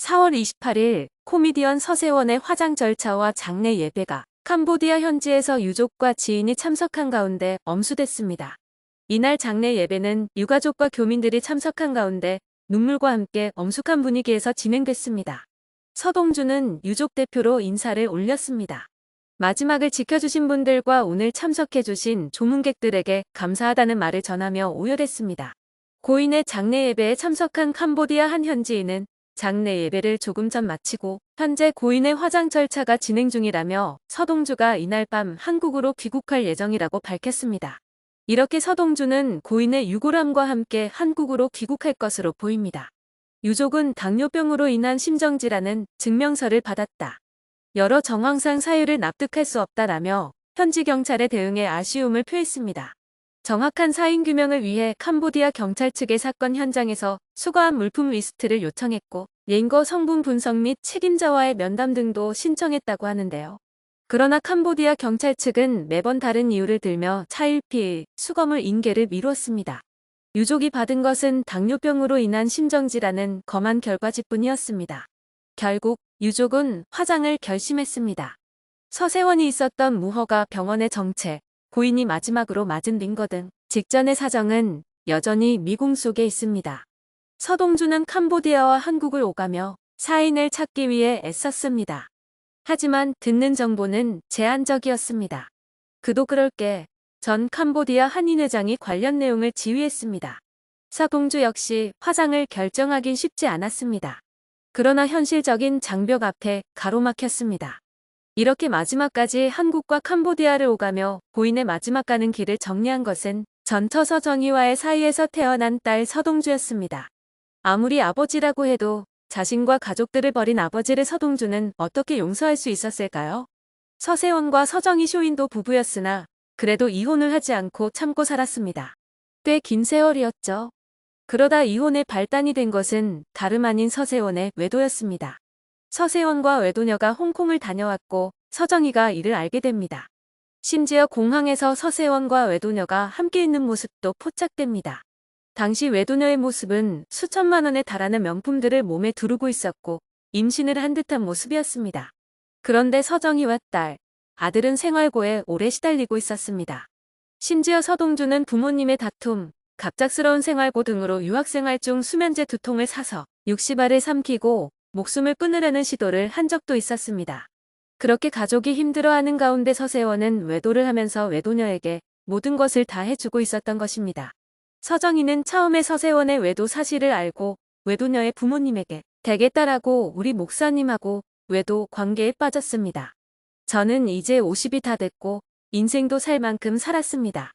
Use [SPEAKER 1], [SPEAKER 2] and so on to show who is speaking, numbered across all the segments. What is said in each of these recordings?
[SPEAKER 1] 4월 28일 코미디언 서세원의 화장 절차와 장례 예배가 캄보디아 현지에서 유족과 지인이 참석한 가운데 엄수됐습니다. 이날 장례 예배는 유가족과 교민들이 참석한 가운데 눈물과 함께 엄숙한 분위기에서 진행됐습니다. 서동주는 유족 대표로 인사를 올렸습니다. 마지막을 지켜주신 분들과 오늘 참석해주신 조문객들에게 감사하다는 말을 전하며 오열했습니다. 고인의 장례 예배에 참석한 캄보디아 한 현지인은 장례 예배를 조금 전 마치고 현재 고인의 화장 절차가 진행 중이라며 서동주가 이날 밤 한국으로 귀국할 예정이라고 밝혔습니다. 이렇게 서동주는 고인의 유골함과 함께 한국으로 귀국할 것으로 보입니다. 유족은 당뇨병으로 인한 심정질환은 증명서를 받았다. 여러 정황상 사유를 납득할 수 없다라며 현지 경찰의 대응에 아쉬움을 표했습니다. 정확한 사인 규명을 위해 캄보디아 경찰 측의 사건 현장에서 수거한 물품 리스트를 요청했고 예인거 성분 분석 및 책임자와의 면담 등도 신청했다고 하는데요. 그러나 캄보디아 경찰 측은 매번 다른 이유를 들며 차일피일 수거물 인계를 미루었습니다. 유족이 받은 것은 당뇨병으로 인한 심정질환은 검안 결과지뿐이었습니다. 결국 유족은 화장을 결심했습니다. 서세원이 있었던 무허가 병원의 정체, 고인이 마지막으로 맞은 링거 등 직전의 사정은 여전히 미궁 속에 있습니다. 서동주는 캄보디아와 한국을 오가며 사인을 찾기 위해 애썼습니다. 하지만 듣는 정보는 제한적이었습니다. 그도 그럴 게 전 캄보디아 한인회장이 관련 내용을 지휘했습니다. 서동주 역시 화장을 결정하긴 쉽지 않았습니다. 그러나 현실적인 장벽 앞에 가로막혔습니다. 이렇게 마지막까지 한국과 캄보디아를 오가며 고인의 마지막 가는 길을 정리한 것은 전처 서정희와의 사이에서 태어난 딸 서동주였습니다. 아무리 아버지라고 해도 자신과 가족들을 버린 아버지를 서동주는 어떻게 용서할 수 있었을까요? 서세원과 서정희 쇼인도 부부였으나 그래도 이혼을 하지 않고 참고 살았습니다. 꽤 긴 세월이었죠. 그러다 이혼의 발단이 된 것은 다름 아닌 서세원의 외도였습니다. 서세원과 외도녀가 홍콩을 다녀왔고 서정희가 이를 알게 됩니다. 심지어 공항에서 서세원과 외도녀가 함께 있는 모습도 포착됩니다. 당시 외도녀의 모습은 수천만 원에 달하는 명품들을 몸에 두르고 있었고 임신을 한 듯한 모습이었습니다. 그런데 서정희와 딸, 아들은 생활고에 오래 시달리고 있었습니다. 심지어 서동주는 부모님의 다툼, 갑작스러운 생활고 등으로 유학생활 중 수면제 2통을 사서 60알을 삼키고 목숨을 끊으려는 시도를 한 적도 있었습니다. 그렇게 가족이 힘들어하는 가운데 서세원은 외도를 하면서 외도녀에게 모든 것을 다 해주고 있었던 것입니다. 서정희는 처음에 서세원의 외도 사실을 알고 외도녀의 부모님에게 되겠다라고 우리 목사님하고 외도 관계에 빠졌습니다. 저는 이제 50이 다 됐고 인생도 살 만큼 살았습니다.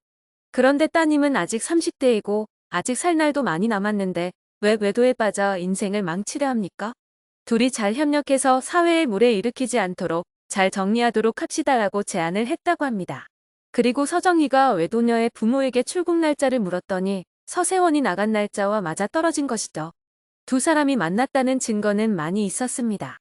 [SPEAKER 1] 그런데 따님은 아직 30대이고 아직 살 날도 많이 남았는데 왜 외도에 빠져 인생을 망치려 합니까? 둘이 잘 협력해서 사회에 물에 일으키지 않도록 잘 정리하도록 합시다라고 제안을 했다고 합니다. 그리고 서정희가 외도녀의 부모에게 출국 날짜를 물었더니 서세원이 나간 날짜와 맞아 떨어진 것이죠. 두 사람이 만났다는 증거는 많이 있었습니다.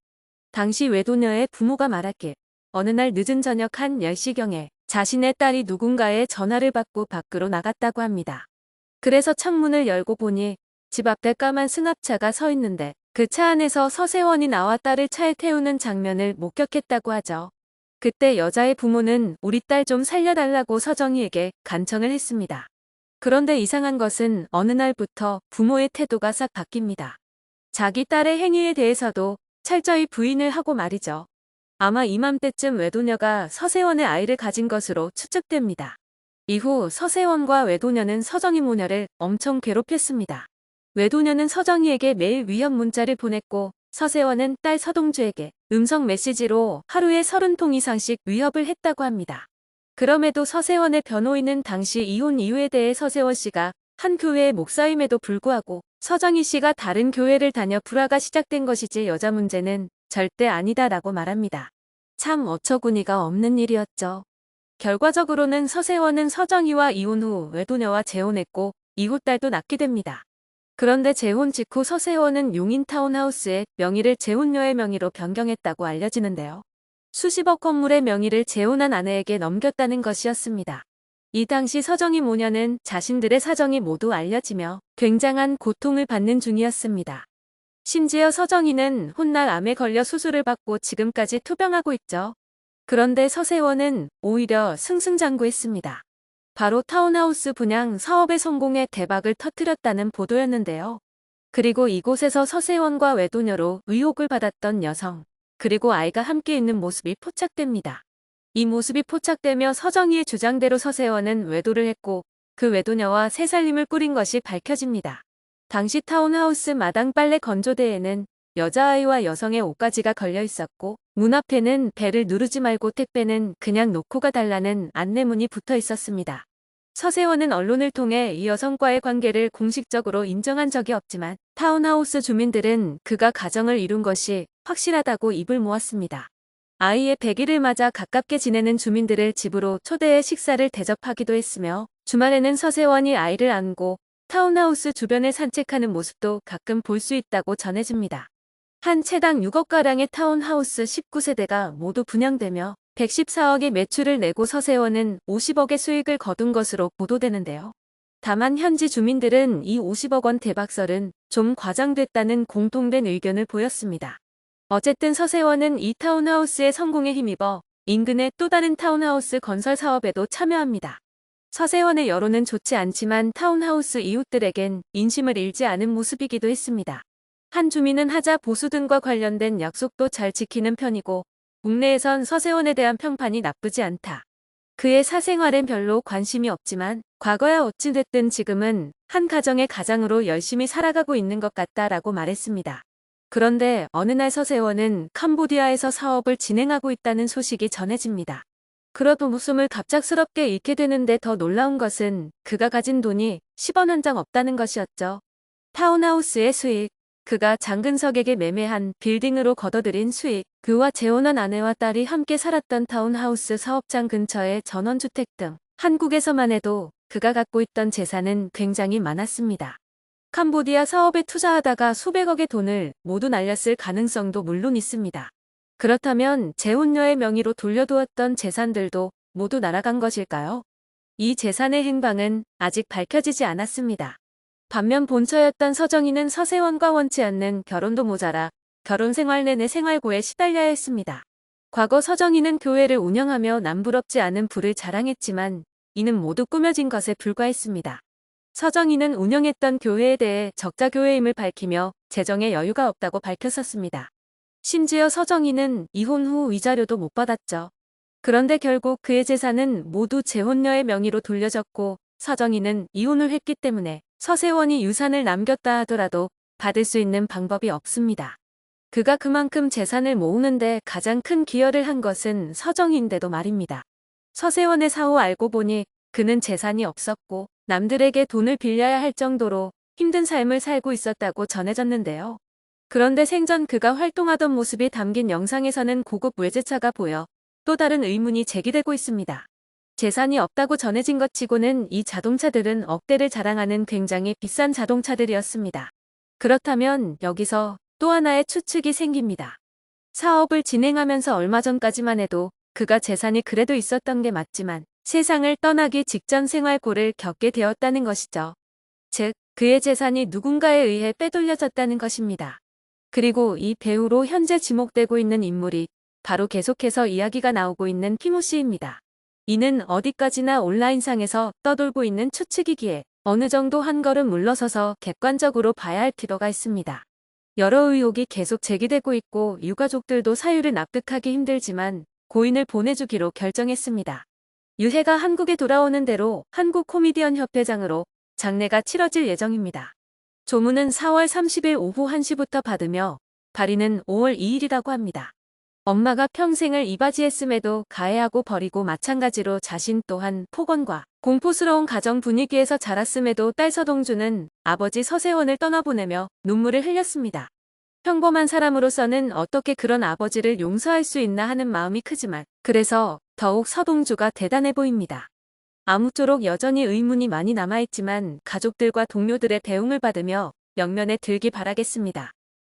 [SPEAKER 1] 당시 외도녀의 부모가 말하길 어느 날 늦은 저녁 한 10시경에 자신의 딸이 누군가의 전화를 받고 밖으로 나갔다고 합니다. 그래서 창문을 열고 보니 집 앞에 까만 승합차가 서 있는데 그 차 안에서 서세원이 나와 딸을 차에 태우는 장면을 목격했다고 하죠. 그때 여자의 부모는 우리 딸 좀 살려달라고 서정희에게 간청을 했습니다. 그런데 이상한 것은 어느 날부터 부모의 태도가 싹 바뀝니다. 자기 딸의 행위에 대해서도 철저히 부인을 하고 말이죠. 아마 이맘때쯤 외도녀가 서세원의 아이를 가진 것으로 추측됩니다. 이후 서세원과 외도녀는 서정희 모녀를 엄청 괴롭혔습니다. 외도녀는 서정희에게 매일 위협 문자를 보냈고 서세원은 딸 서동주에게 음성 메시지로 하루에 30통 이상씩 위협을 했다고 합니다. 그럼에도 서세원의 변호인은 당시 이혼 이유에 대해 서세원 씨가 한 교회의 목사임에도 불구하고 서정희 씨가 다른 교회를 다녀 불화가 시작된 것이지 여자 문제는 절대 아니다라고 말합니다. 참 어처구니가 없는 일이었죠. 결과적으로는 서세원은 서정희와 이혼 후 외도녀와 재혼했고 이후 딸도 낳게 됩니다. 그런데 재혼 직후 서세원은 용인 타운하우스의 명의를 재혼녀의 명의로 변경했다고 알려지는데요. 수십억 건물의 명의를 재혼한 아내에게 넘겼다는 것이었습니다. 이 당시 서정희 모녀는 자신들의 사정이 모두 알려지며 굉장한 고통을 받는 중이었습니다. 심지어 서정희는 훗날 암에 걸려 수술을 받고 지금까지 투병하고 있죠. 그런데 서세원은 오히려 승승장구했습니다. 바로 타운하우스 분양 사업의 성공에 대박을 터뜨렸다는 보도였는데요. 그리고 이곳에서 서세원과 외도녀로 의혹을 받았던 여성, 그리고 아이가 함께 있는 모습이 포착됩니다. 이 모습이 포착되며 서정희의 주장대로 서세원은 외도를 했고 그 외도녀와 새 살림을 꾸린 것이 밝혀집니다. 당시 타운하우스 마당 빨래 건조대에는 여자아이와 여성의 옷가지가 걸려 있었고 문 앞에는 배를 누르지 말고 택배는 그냥 놓고 가달라는 안내문이 붙어 있었습니다. 서세원은 언론을 통해 이 여성과의 관계를 공식적으로 인정한 적이 없지만 타운하우스 주민들은 그가 가정을 이룬 것이 확실하다고 입을 모았습니다. 아이의 100일을 맞아 가깝게 지내는 주민들을 집으로 초대해 식사를 대접하기도 했으며 주말에는 서세원이 아이를 안고 타운하우스 주변을 산책하는 모습도 가끔 볼 수 있다고 전해집니다. 한 채당 6억가량의 타운하우스 19세대가 모두 분양되며 114억의 매출을 내고 서세원은 50억의 수익을 거둔 것으로 보도되는데요. 다만 현지 주민들은 이 50억 원 대박설은 좀 과장됐다는 공통된 의견을 보였습니다. 어쨌든 서세원은 이 타운하우스의 성공에 힘입어 인근의 또 다른 타운하우스 건설 사업에도 참여합니다. 서세원의 여론은 좋지 않지만 타운하우스 이웃들에겐 인심을 잃지 않은 모습이기도 했습니다. 한 주민은 하자 보수 등과 관련된 약속도 잘 지키는 편이고 국내에선 서세원에 대한 평판이 나쁘지 않다. 그의 사생활엔 별로 관심이 없지만 과거야 어찌됐든 지금은 한 가정의 가장으로 열심히 살아가고 있는 것 같다라고 말했습니다. 그런데 어느 날 서세원은 캄보디아에서 사업을 진행하고 있다는 소식이 전해집니다. 그러던 웃음을 갑작스럽게 잃게 되는데 더 놀라운 것은 그가 가진 돈이 10원 한 장 없다는 것이었죠. 타운하우스의 수익, 그가 장근석에게 매매한 빌딩으로 거둬들인 수익, 그와 재혼한 아내와 딸이 함께 살았던 타운하우스 사업장 근처의 전원주택 등 한국에서만 해도 그가 갖고 있던 재산은 굉장히 많았습니다. 캄보디아 사업에 투자하다가 수백억의 돈을 모두 날렸을 가능성도 물론 있습니다. 그렇다면 재혼녀의 명의로 돌려두었던 재산들도 모두 날아간 것일까요? 이 재산의 행방은 아직 밝혀지지 않았습니다. 반면 본처였던 서정희는 서세원과 원치 않는 결혼도 모자라 결혼 생활 내내 생활고에 시달려야 했습니다. 과거 서정희는 교회를 운영하며 남부럽지 않은 부를 자랑했지만 이는 모두 꾸며진 것에 불과했습니다. 서정희는 운영했던 교회에 대해 적자 교회임을 밝히며 재정에 여유가 없다고 밝혔었습니다. 심지어 서정희는 이혼 후 위자료도 못 받았죠. 그런데 결국 그의 재산은 모두 재혼녀의 명의로 돌려졌고 서정희는 이혼을 했기 때문에 서세원이 유산을 남겼다 하더라도 받을 수 있는 방법이 없습니다. 그가 그만큼 재산을 모으는데 가장 큰 기여를 한 것은 서정희인데도 말입니다. 서세원의 사후 알고 보니 그는 재산이 없었고 남들에게 돈을 빌려야 할 정도로 힘든 삶을 살고 있었다고 전해졌는데요. 그런데 생전 그가 활동하던 모습이 담긴 영상에서는 고급 외제차가 보여 또 다른 의문이 제기되고 있습니다. 재산이 없다고 전해진 것 치고는 이 자동차들은 억대를 자랑하는 굉장히 비싼 자동차들이었습니다. 그렇다면 여기서 또 하나의 추측이 생깁니다. 사업을 진행하면서 얼마 전까지만 해도 그가 재산이 그래도 있었던 게 맞지만 세상을 떠나기 직전 생활고를 겪게 되었다는 것이죠. 즉, 그의 재산이 누군가에 의해 빼돌려졌다는 것입니다. 그리고 이 배우로 현재 지목되고 있는 인물이 바로 계속해서 이야기가 나오고 있는 티모 씨입니다. 이는 어디까지나 온라인상에서 떠돌고 있는 추측이기에 어느 정도 한 걸음 물러서서 객관적으로 봐야 할 필요가 있습니다. 여러 의혹이 계속 제기되고 있고 유가족들도 사유를 납득하기 힘들지만 고인을 보내주기로 결정했습니다. 유해가 한국에 돌아오는 대로 한국 코미디언 협회장으로 장례가 치러질 예정입니다. 조문은 4월 30일 오후 1시부터 받으며 발인은 5월 2일이라고 합니다. 엄마가 평생을 이바지했음에도 가해하고 버리고 마찬가지로 자신 또한 폭언과 공포스러운 가정 분위기에서 자랐음에도 딸 서동주는 아버지 서세원을 떠나보내며 눈물을 흘렸습니다. 평범한 사람으로서는 어떻게 그런 아버지를 용서할 수 있나 하는 마음이 크지만 그래서 더욱 서동주가 대단해 보입니다. 아무쪼록 여전히 의문이 많이 남아있지만 가족들과 동료들의 배웅을 받으며 명면에 들기 바라겠습니다.